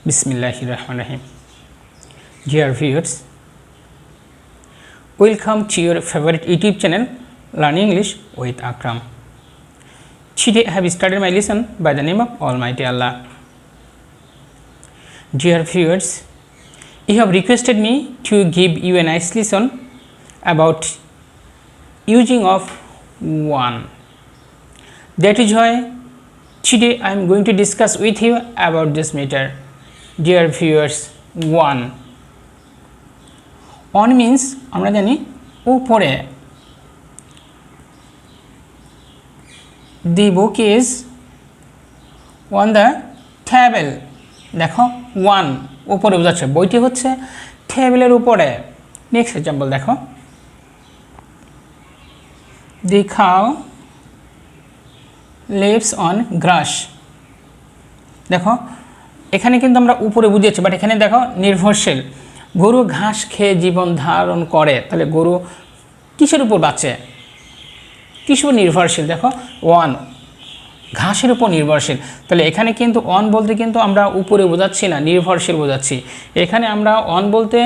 Bismillahirrahmanirrahim. Dear viewers, welcome to your favorite YouTube channel Learn English with Akram. Today I have started my lesson by the name of Almighty Allah. Dear viewers, you have requested me to give you a nice lesson about using of one. That is why today I am going to discuss with you about this matter. Dear viewers, one. On means আমরা জানি উপরে. The book is on the table. দেখো one উপরে বোঝাচ্ছে বইটি হচ্ছে টেবিলের উপরে. নেক্সট एग्जांपल দেখো. The cow lives on grass. দেখো এখানে কিন্তু আমরা উপরে বুঝিয়েছি, বাট এখানে দেখো নির্ভরশীল। গরু ঘাস খেয়ে জীবন ধারণ করে, তাহলে গরু কিসের উপর বাঁচে? কিসের নির্ভরশীল? দেখো ওয়ান, ঘাসের উপর নির্ভরশীল। তাহলে এখানে কিন্তু অন বলতে কিন্তু আমরা উপরে বোঝাচ্ছি না, নির্ভরশীল বোঝাচ্ছি। এখানে আমরা অন বলতে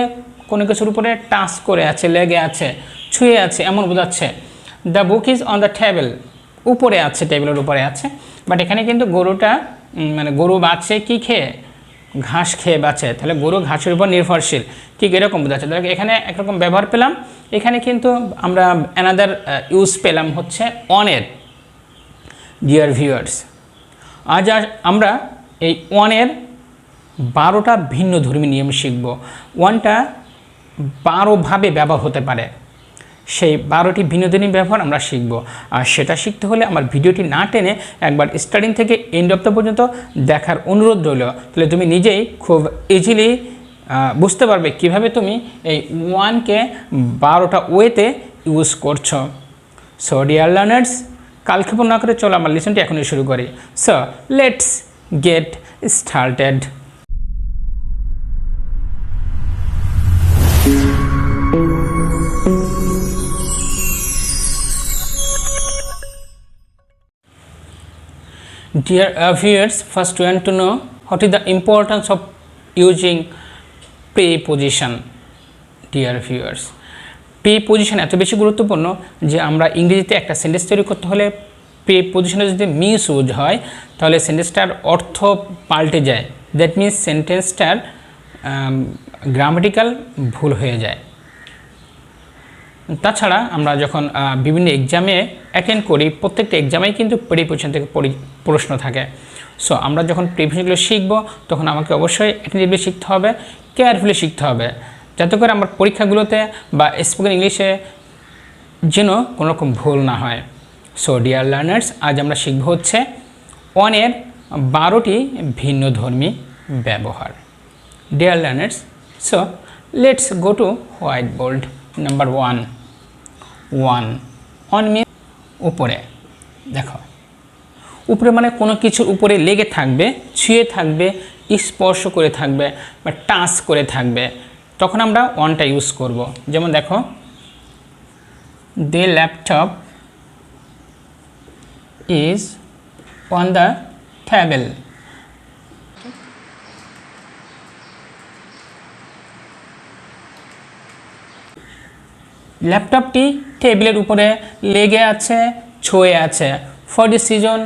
কোনো কিছুর উপরে টাচ করে আছে, লেগে আছে, ছুঁয়ে আছে এমন বোঝাচ্ছে। The book is on the table, উপরে আছে, টেবিলের উপরে আছে। বাট এখানে কিন্তু গরুটা মানে গরু বাঁচে কি খেয়ে? ঘাস খেয়ে বাঁচে, তাহলে গরু ঘাসের উপর নির্ভরশীল, ঠিক এরকম বোঝাচ্ছে। তাহলে এখানে একরকম ব্যবহার পেলাম। এখানে কিন্তু আমরা অ্যানাদার ইউজ পেলাম হচ্ছে অনের। ডিয়ার ভিউয়ার্স, আজ আমরা এই ওয়ানের 12টা ভিন্ন ধর্মী নিয়ম শিখব। ওয়ানটা 12ভাবে ব্যবহার হতে পারে, সেই 12টি ভিন্নধর্মী ব্যবহার আমরা শিখব। আর সেটা শিখতে হলে আমার ভিডিওটি না টেনে একবার স্টার্টিং থেকে এন্ড অফ দ্য পর্যন্ত দেখার অনুরোধ রইল। তাহলে তুমি নিজেই খুব ইজিলি বুঝতে পারবে কিভাবে তুমি এই ওয়ানকে 12টা ওয়েতে ইউজ করছো। সো ডিয়ার লার্নার্স, কালক্ষেপণ না করে চলো আমার লেসনটি এখনই শুরু করি। So let's get started. Dear viewers, first we want to know what is the importance of using preposition. Dear viewers, preposition এত বেশি গুরুত্বপূর্ণ যে আমরা ইংরেজিতে একটা সেন্টেন্স তৈরি করতে হলে preposition যদি মিস ইউজ হয় তাহলে সেন্টেন্সটার অর্থ পাল্টে যায়। দ্যাট মিনস সেন্টেন্সটার গ্রামাটিক্যাল ভুল হয়ে যায়। তাছাড়া আমরা যখন বিভিন্ন এক্সামে অ্যাটেন্ড করি, প্রত্যেকটা এক্সামেই কিন্তু প্রিপোজিশন থেকে প্রশ্ন থাকে। সো আমরা যখন প্রিপোজিশনগুলো শিখব তখন আমাকে অবশ্যই অ্যাটেন্টিভলি শিখতে হবে, কেয়ারফুলি শিখতে হবে, যাতে করে আমার পরীক্ষাগুলোতে বা স্পোকেন ইংলিশে যেন কোনো রকম ভুল না হয়। সো ডিয়ার লার্নার্স, আজ আমরা শিখব হচ্ছে অনের 12টি ভিন্ন ধর্মী ব্যবহার। Dear learners, so let's go to whiteboard. Number one, on mean উপরে। দেখো উপরে মানে কোনো কিছুর উপরে লেগে থাকবে, ছুঁয়ে থাকবে, স্পর্শ করে থাকবে বা টাচ করে থাকবে, তখন আমরা অনটা ইউজ করব। যেমন দেখো, the laptop is on the table. ল্যাপটপটি টেবিলের উপরে লেগে আছে, ছুঁয়ে আছে। For this reason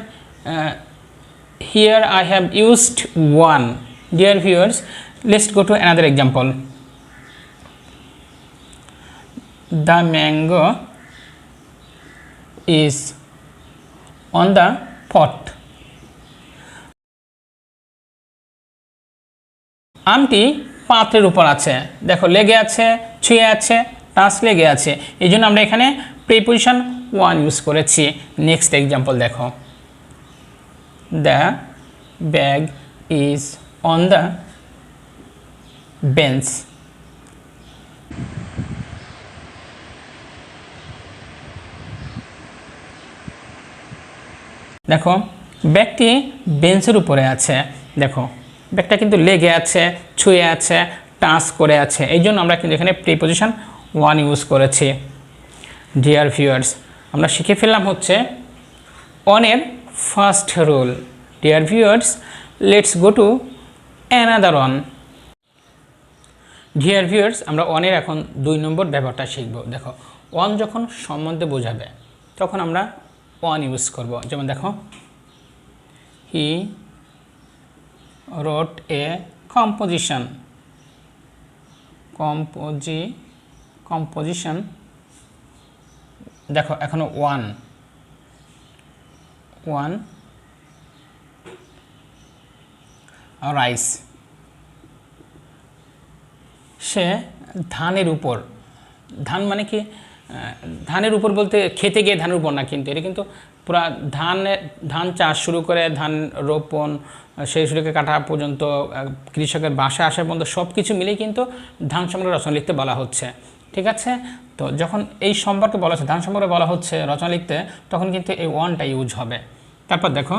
here I have used on. Dear viewers, let's go to another example. The mango is on the pot. আমটি পাত্রের উপর আছে। দেখো লেগে আছে, ছুঁয়ে আছে, টাচ লেগে আছে, এই জন্য আমরা এখানে প্রিপোজিশন ওয়ান ইউজ করেছি। নেক্সট এক্সাম্পল দেখো, the bag is on the bench. দেখো ব্যাগটি বেঞ্চের উপরে আছে। দেখো ব্যাগটা কিন্তু লেগে আছে, ছুঁয়ে আছে, টাচ করে আছে, এই জন্য আমরা কিন্তু এখানে প্রিপোজিশন ওয়ান ইউজ করেছি। ডিয়ার ভিউয়ার্স, আমরা শিখে ফেললাম হচ্ছে অনের first rule. Dear viewers, let's go to another one. Dear viewers, আমরা ওয়ানের এখন 2 নম্বর ব্যবহারটা শিখব। দেখো, ওয়ান যখন সম্বন্ধে বোঝাবে তখন আমরা ওয়ান ইউজ করব। যেমন দেখো, হি রোট এ কম্পোজিশন। কম্পোজিশন দেখো এখনো ওয়ান রাইস। সে ধানের উপর, ধান মানে কি, ধানের উপর বলতে খেতে গিয়ে ধানের উপর না, কিন্তু এটা কিন্তু পুরা ধান চাষ শুরু করে ধান রোপণ সেই শুরুকে কাটা পর্যন্ত কৃষকের বাসায় আসা পর্যন্ত সব কিছু মিলেই কিন্তু ধান সম্পর্কে রচনা লিখতে বলা হচ্ছে। ঠিক আছে, তো যখন এই সম্পর্কে বলা হচ্ছে, ধান সম্পর্কে বলা হচ্ছে রচনা লিখতে, তখন কিন্তু এই ওয়ানটা ইউজ হবে। তারপর দেখো,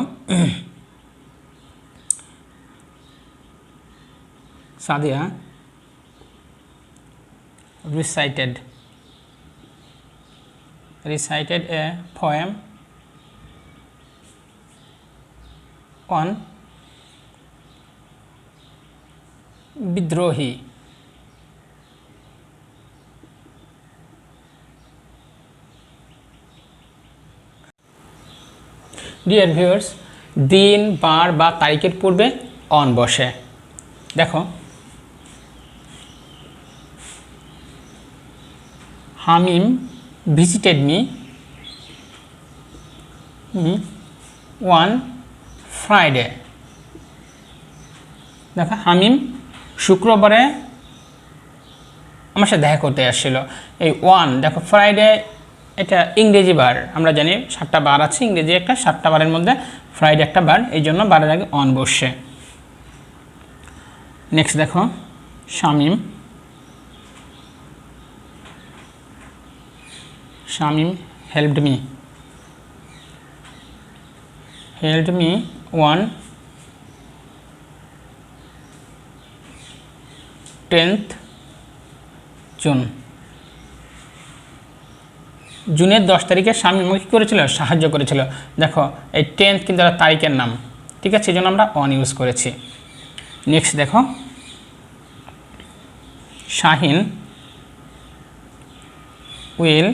Sadia recited a poem on বিদ্রোহী। ডিয়ার ভিউয়ার্স, দিন, বার বা তারিখের পূর্বে অন বসে। দেখো, হামিম ভিজিটেড মি ওয়ান ফ্রাইডে। দেখো, হামিম শুক্রবারে আমার সাথে দেখা করতে আসছিল। এই ওয়ান দেখো, ফ্রাইডে এটা ইংরেজি বার, আমরা জানি 7টা বার আছে, ইংরেজি একটা 7টা বারের মধ্যে ফ্রাইডে একটা বার, এই জন্য বারের আগে অন বসে। নেক্সট দেখো, Shamim helped me one 10th June. জুনের 10 তারিখে স্বামী আমাকে কী করেছিল, সাহায্য করেছিল। দেখো, এই 10th কিন্তু তারিখের নাম। ঠিক আছে, এই জন্য আমরা অন ইউজ করেছি। নেক্সট দেখো, Shahin will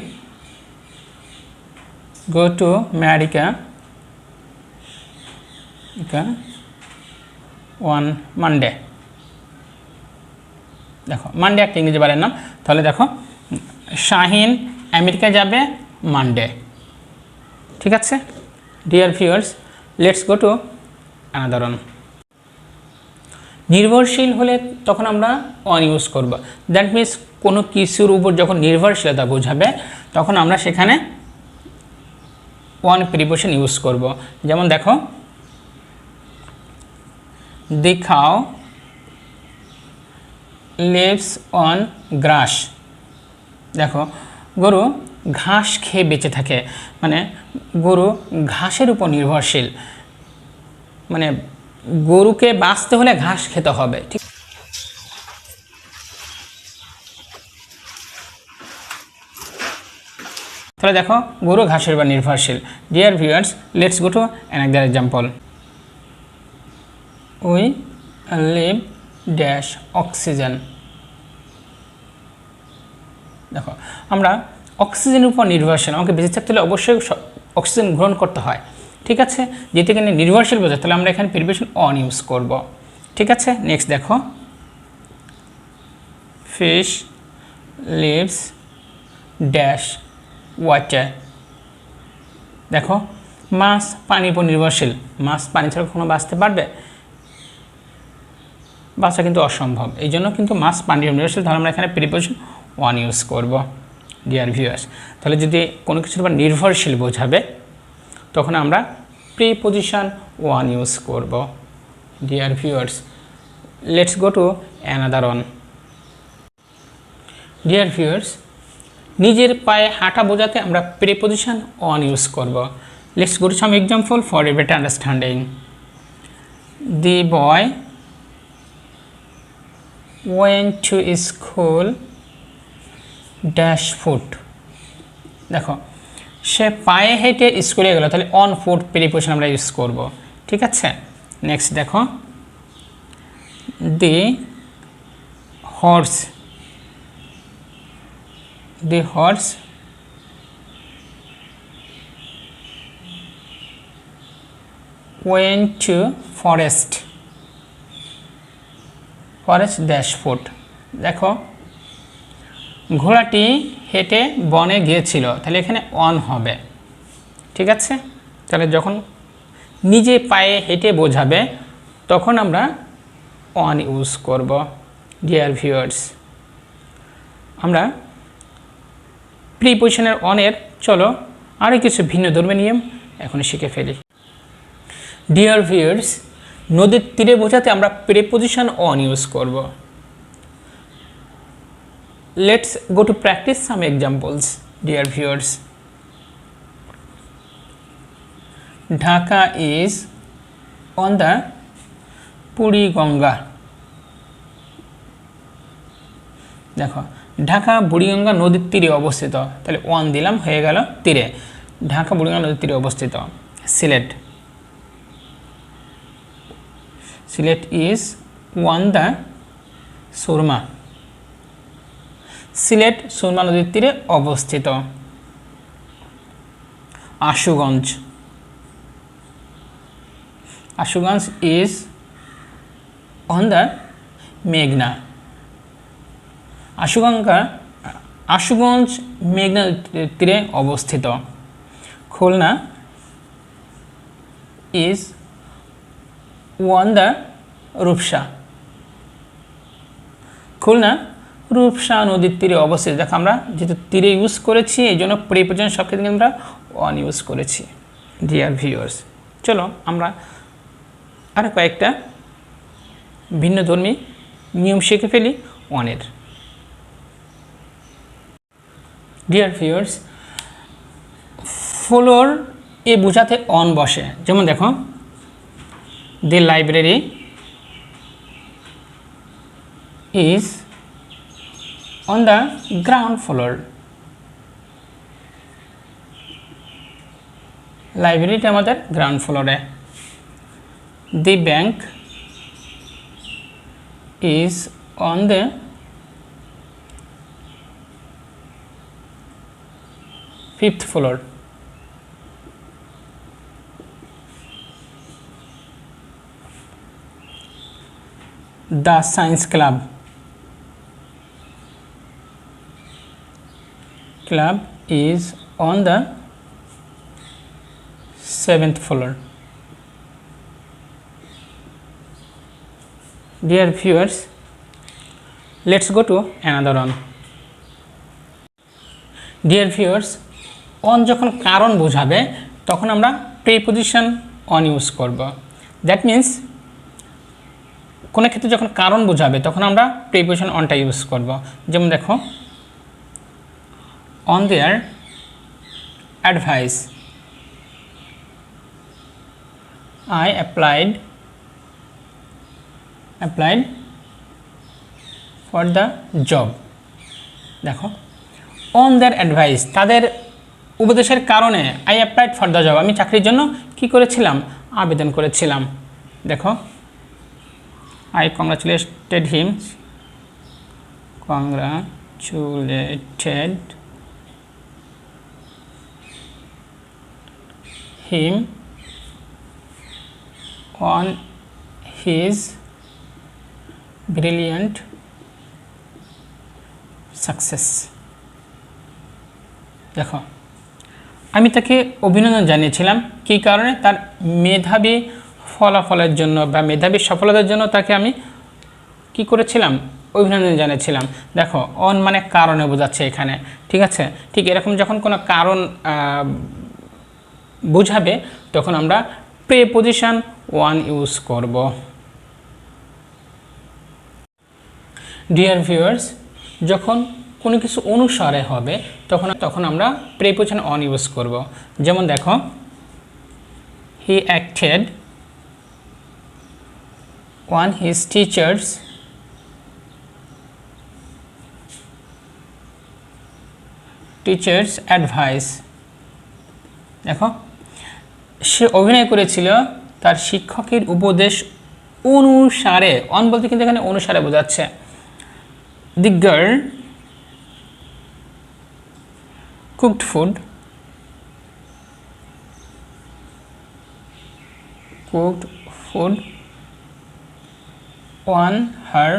go to America on Monday। দেখো, মানডে একটা ইংরেজি বারের নাম, তাহলে দেখো শাহিন আমেরিকা যাবে মানডে। ঠিক আছে, deer viewers, let's go to another one. নির্ভরশীল হলে তখন আমরা অন ইউজ করব। দ্যাট মিনস কোনো কিছুর উপর যখন নির্ভরশীলতা বোঝাবে তখন আমরা সেখানে ওয়ান প্রিপোজিশন ইউজ করব। যেমন দেখো, the cow lives on grass. দেখো, গরু ঘাস খেয়ে বেঁচে থাকে, মানে গরু ঘাসের উপর নির্ভরশীল, মানে গরুকে বাঁচতে হলে ঘাস খেতে হবে। ঠিক, তাহলে দেখো, গরু ঘাসের উপর নির্ভরশীল। Deer viewers, let's go to another example. We live dash oxygen. দেখো, আমরা অক্সিজেনের উপর নির্ভরশীল, আমাকে বেঁচে থাকতে হলে অবশ্যই অক্সিজেন গ্রহণ করতে হয়। ঠিক আছে, যেটি এখানে নির্ভরশীল বোঝায়, তাহলে আমরা এখানে প্রিপোজিশন অন ইউজ করব। ঠিক আছে, নেক্সট দেখো, ফিশ লিভস ড্যাশ ওয়াটার। দেখো, মাছ পানির উপর নির্ভরশীল, মাছ পানি ছাড়া কখনো বাঁচতে পারবে? বাঁচা কিন্তু অসম্ভব, এই জন্য কিন্তু মাছ পানির উপর নির্ভরশীল, তাহলে আমরা এখানে প্রিপোজিশন ওয়ান ইউজ করব। ডিয়ার ভিউয়ার্স, তাহলে যদি কোনো কিছুর উপর নির্ভরশীল বোঝাবে তখন আমরা প্রিপোজিশন ওয়ান ইউজ করব। Deer viewers, let's go to another one. Dear viewers, নিজের পায়ে হাঁটা বোঝাতে আমরা প্রিপোজিশন অন ইউজ করব। Let's go to some example for a better understanding. The boy went to school dash foot। দেখো, সে পায়ে হেঁটে স্কুলে গেল, তাহলে অন ফুট প্রিপোজিশন আমরা ইউজ করব। ঠিক আছে, নেক্সট দেখো, the horse went to forest dash foot। দেখো ঘোড়াটি হেঁটে বনে গিয়েছিল, তাহলে এখানে অন হবে, ঠিক আছে। তাহলে যখন নিজে পায়ে হেঁটে বোঝাবে তখন আমরা অন ইউজ করব। ডিয়ার ভিউয়ার্স, আমরা প্রিপোজিশনের অনের চলো আরও কিছু ভিন্ন ধর্মী নিয়ম এখন শিখে ফেলি। ডিয়ার ভিউয়ার্স, নদীর তীরে বোঝাতে আমরা প্রিপোজিশন অন ইউজ করব। Let's go two practice some examples. Dear viewers, Dhaka is on the Buriganga. দেখো ঢাকা বুড়িগঙ্গা নদীর তীরে অবস্থিত, তাহলে অন দিলাম, হয়ে গেল তীরে। ঢাকা বুড়িগঙ্গা নদীর তীরে অবস্থিত। Sylhet is on the Surma. Sylhet Surma নদীর তীরে অবস্থিত। আশুগঞ্জ ইজ অন দ্য মেঘনা। আশুগঞ্জ মেঘনা নদীর তীরে অবস্থিত। Khulna is on the Rupsa. Khulna Rupsa নদীর তীরে অবস্থিত। দেখো আমরা যেহেতু তীরে ইউজ করেছি এই জন্য প্রিপোজিশন সব ক্ষেত্রে আমরা অন ইউজ করেছি। ডিয়ার ভিউয়ার্স, চলো আমরা আর কয়েকটা ভিন্নধর্মী নিয়ম শিখে ফেলি অনের। ডিয়ার ভিউয়ার্স, ফ্লোর এ বোঝাতে অন বসে। যেমন দেখো, the library is on the ground floor. লাইব্রেরিটা আমাদের গ্রাউন্ড ফ্লোরে। The bank is on the fifth floor. The Science Club is on the 7th floor. Dear viewers, let's go to another one. Dear viewers, on যখন কারণ বোঝাবে তখন আমরা preposition on use করব। That means কোনো ক্ষেত্রে যখন কারণ বোঝাবে তখন আমরা প্রিপোজিশন অনটা ইউজ করব। যেমন দেখো, on their advice I applied for the job. দেখো অন দেয়ার অ্যাডভাইস, তাদের উপদেশের কারণে I applied for the job, আমি চাকরির জন্য কি করেছিলাম, আবেদন করেছিলাম। দেখো I congratulated him on his brilliant success. দেখো আমি তাকে অভিনন্দন জানিয়েছিলাম কী কারণে, তার মেধাবী ফলাফলের জন্য বা মেধাবী সফলতার জন্য তাকে আমি কি করেছিলাম, অভিনন্দন জানিয়েছিলাম। দেখো অন মানে কারণে বোঝাচ্ছে এখানে, ঠিক আছে। ঠিক এরকম যখন কোনো কারণ বোঝাবে তখন আমরা প্রিপোজিশন ওয়ান ইউজ করব। ডিয়ার ভিউয়ার্স, যখন কোনো কিছু অনুসারে হবে তখন আমরা প্রিপোজিশন অন ইউজ করব। যেমন দেখো, হি acted on his teachers advice। দেখো সে অভিনয় করেছিল তার শিক্ষকের উপদেশ অনুসারে, অন বলতে কিন্তু এখানে অনুসারে বোঝাচ্ছে। The girl cooked food on her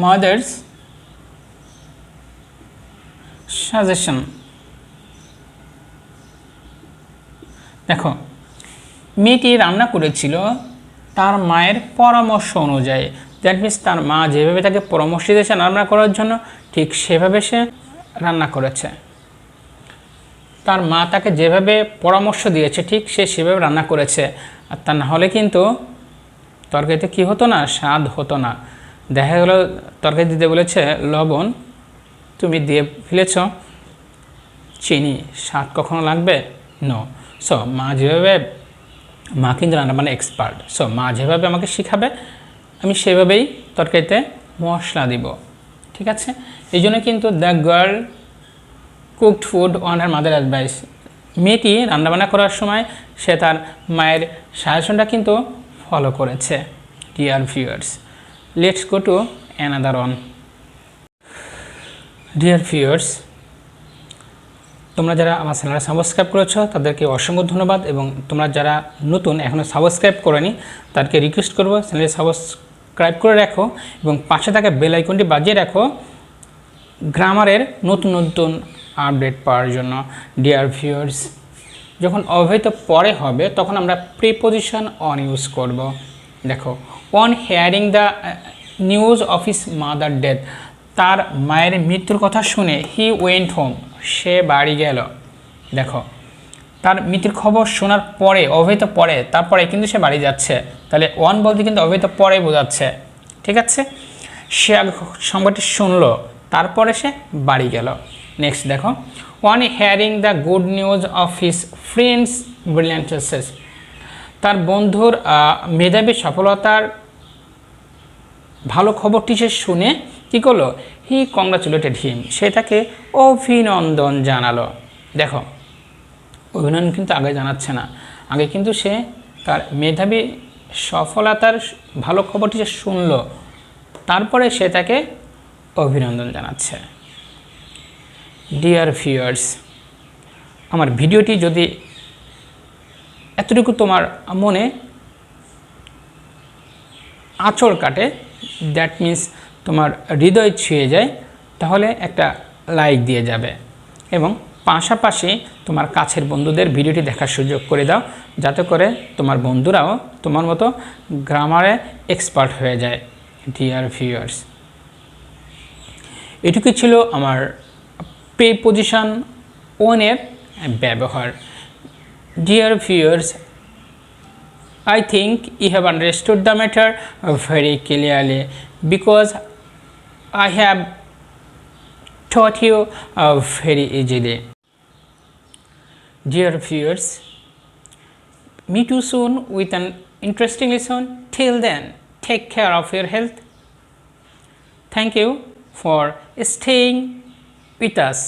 mother's suggestion। দেখো, মেয়েটি রান্না করেছিল তার মায়ের পরামর্শ অনুযায়ী। দ্যাট মিনস তার মা যেভাবে তাকে পরামর্শ দিয়েছে রান্না করার জন্য, ঠিক সেভাবে সে রান্না করেছে। তার মা তাকে যেভাবে পরামর্শ দিয়েছে ঠিক সে সেভাবে রান্না করেছে। আর তা না হলে কিন্তু তরকারিতে কী হতো না, স্বাদ হতো না। দেখা গেল তরকারি দিতে বলেছে লবণ, তুমি দিয়ে ফেলেছ চিনি, স্বাদ কখনো লাগবে? নো। সো মা কিন্তু রান্না মানে এক্সপার্ট। সো মা যেভাবে আমাকে শেখাবে আমি সেভাবেই তরকারিতে মশলা দিব, ঠিক আছে? এই জন্য কিন্তু the girl cooked food on her mother advice. মেয়েটি রান্নাবান্না করার সময় সে তার মায়ের সাজেশনটা কিন্তু ফলো করেছে। Deer viewers, let's go to another one. Dear viewers, তোমরা যারা আমার চ্যানেলটা সাবস্ক্রাইব করেছো তাদেরকে অসংখ্য ধন্যবাদ, এবং তোমরা যারা নতুন এখনও সাবস্ক্রাইব করেনি তাদেরকে রিকোয়েস্ট করবো চ্যানেলটি সাবস্ক্রাইব করে রাখো এবং পাশে থাকা বেল আইকনটি বাজিয়ে রাখো গ্রামারের নতুন নতুন আপডেট পাওয়ার জন্য। ডিয়ার ভিউয়ার্স, যখন অব্যবহৃত পরে হবে তখন আমরা প্রিপোজিশন অন ইউজ করব। দেখো, on hearing the news of his mother death, তার মায়ের মৃত্যুর কথা শুনে হি ওয়েন্ট হোম, সে বাড়ি গেল। দেখো, তার মৃত্যুর খবর শোনার পরে, অব্যবহৃত পরে, তারপরে কিন্তু সে বাড়ি যাচ্ছে। তাহলে অন বলতে কিন্তু অব্যবহৃত পরে বোঝাচ্ছে, ঠিক আছে? সে আগে সংবাদটি শুনলো, তারপরে সে বাড়ি গেল। নেক্সট দেখো, on hearing the good news of his friends brilliant success, তার বন্ধুর মেধাবী সফলতার ভালো খবরটি সে শুনে কী করলো? হি কংগ্রাচুলেটেড হিম, সে তাকে অভিনন্দন জানালো। দেখো, অভিনন্দন কিন্তু আগে জানাচ্ছে না, আগে কিন্তু সে তার মেধাবী সফলতার ভালো খবরটি সে শুনলো, তারপরে সে তাকে অভিনন্দন জানাচ্ছে। ডিয়ার ভিউয়ার্স, আমার ভিডিওটি যদি এতটুকু তোমার মনে আঁচড় কাটে, দ্যাট মিন্স তোমার হৃদয় ছুঁয়ে যায়, তাহলে একটা লাইক দিয়ে যাবে এবং পাশাপাশি তোমার কাছের বন্ধুদের ভিডিওটি দেখার সুযোগ করে দাও, যাতে করে তোমার বন্ধুরাও তোমার মতো গ্রামারে এক্সপার্ট হয়ে যায়। ডিয়ার ভিউয়ার্স, এটুকুই ছিল আমার প্রিপোজিশন অনের ব্যবহার। Dear viewers, I think you have understood the matter very clearly because I have taught you very easily. Dear viewers, meet you soon with an interesting lesson. Till then, take care of your health. Thank you for staying with us.